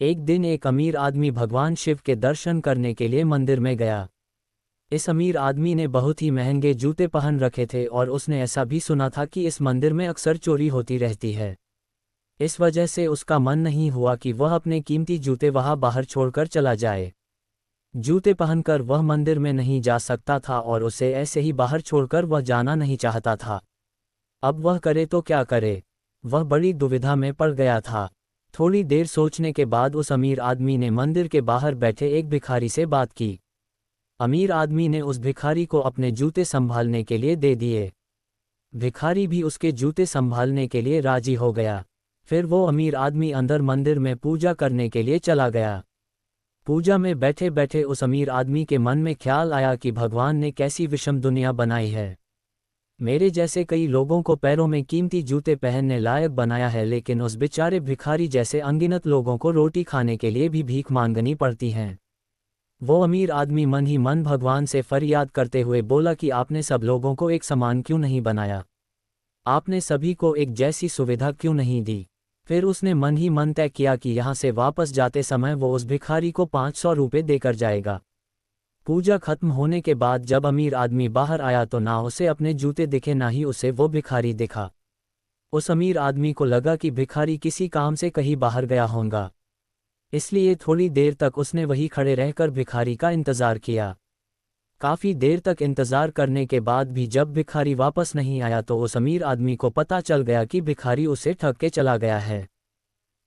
एक दिन एक अमीर आदमी भगवान शिव के दर्शन करने के लिए मंदिर में गया। इस अमीर आदमी ने बहुत ही महंगे जूते पहन रखे थे और उसने ऐसा भी सुना था कि इस मंदिर में अक्सर चोरी होती रहती है। इस वजह से उसका मन नहीं हुआ कि वह अपने कीमती जूते वहां बाहर छोड़कर चला जाए। जूते पहनकर वह मंदिर में नहीं जा सकता था और उसे ऐसे ही बाहर छोड़कर वह जाना नहीं चाहता था। अब वह करे तो क्या करे? वह बड़ी दुविधा में पड़ गया था। थोड़ी देर सोचने के बाद उस अमीर आदमी ने मंदिर के बाहर बैठे एक भिखारी से बात की। अमीर आदमी ने उस भिखारी को अपने जूते संभालने के लिए दे दिए। भिखारी भी उसके जूते संभालने के लिए राजी हो गया। फिर वो अमीर आदमी अंदर मंदिर में पूजा करने के लिए चला गया। पूजा में बैठे बैठे उस अमीर आदमी के मन में ख्याल आया कि भगवान ने कैसी विषम दुनिया बनाई है। मेरे जैसे कई लोगों को पैरों में कीमती जूते पहनने लायक बनाया है, लेकिन उस बेचारे भिखारी जैसे अनगिनत लोगों को रोटी खाने के लिए भी भीख मांगनी पड़ती है। वो अमीर आदमी मन ही मन भगवान से फरियाद करते हुए बोला कि आपने सब लोगों को एक समान क्यों नहीं बनाया? आपने सभी को एक जैसी सुविधा क्यों नहीं दी? फिर उसने मन ही मन तय किया कि यहाँ से वापस जाते समय वो उस भिखारी को 500 रुपये देकर जाएगा। पूजा खत्म होने के बाद जब अमीर आदमी बाहर आया तो ना उसे अपने जूते दिखे ना ही उसे वो भिखारी दिखा। उस अमीर आदमी को लगा कि भिखारी किसी काम से कहीं बाहर गया होगा, इसलिए थोड़ी देर तक उसने वहीं खड़े रहकर भिखारी का इंतजार किया। काफ़ी देर तक इंतजार करने के बाद भी जब भिखारी वापस नहीं आया तो उस अमीर आदमी को पता चल गया कि भिखारी उसे ठग के चला गया है।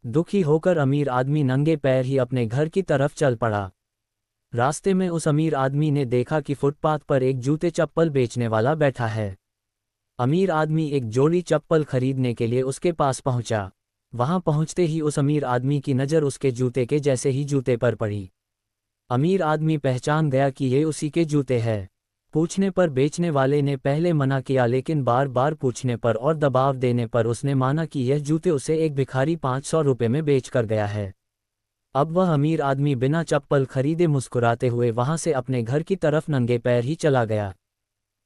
दुखी होकर अमीर आदमी नंगे पैर ही अपने घर की तरफ चल पड़ा। रास्ते में उस अमीर आदमी ने देखा कि फुटपाथ पर एक जूते चप्पल बेचने वाला बैठा है। अमीर आदमी एक जोड़ी चप्पल खरीदने के लिए उसके पास पहुंचा। वहां पहुंचते ही उस अमीर आदमी की नज़र उसके जूते के जैसे ही जूते पर पड़ी। अमीर आदमी पहचान गया कि ये उसी के जूते हैं। पूछने पर बेचने वाले ने पहले मना किया, लेकिन बार बार पूछने पर और दबाव देने पर उसने माना कि यह जूते उसे एक भिखारी 500 रुपये में बेच कर गया है। अब वह अमीर आदमी बिना चप्पल खरीदे मुस्कुराते हुए वहां से अपने घर की तरफ नंगे पैर ही चला गया।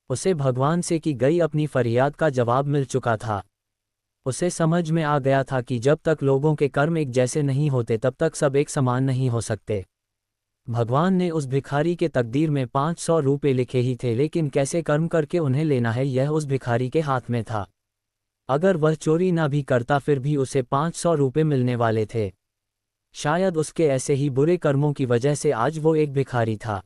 उसे भगवान से की गई अपनी फरियाद का जवाब मिल चुका था। उसे समझ में आ गया था कि जब तक लोगों के कर्म एक जैसे नहीं होते तब तक सब एक समान नहीं हो सकते। भगवान ने उस भिखारी के तकदीर में 500 रुपये लिखे ही थे, लेकिन कैसे कर्म करके उन्हें लेना है यह उस भिखारी के हाथ में था। अगर वह चोरी ना भी करता फिर भी उसे 500 रुपये मिलने वाले थे। शायद उसके ऐसे ही बुरे कर्मों की वजह से आज वो एक भिखारी था।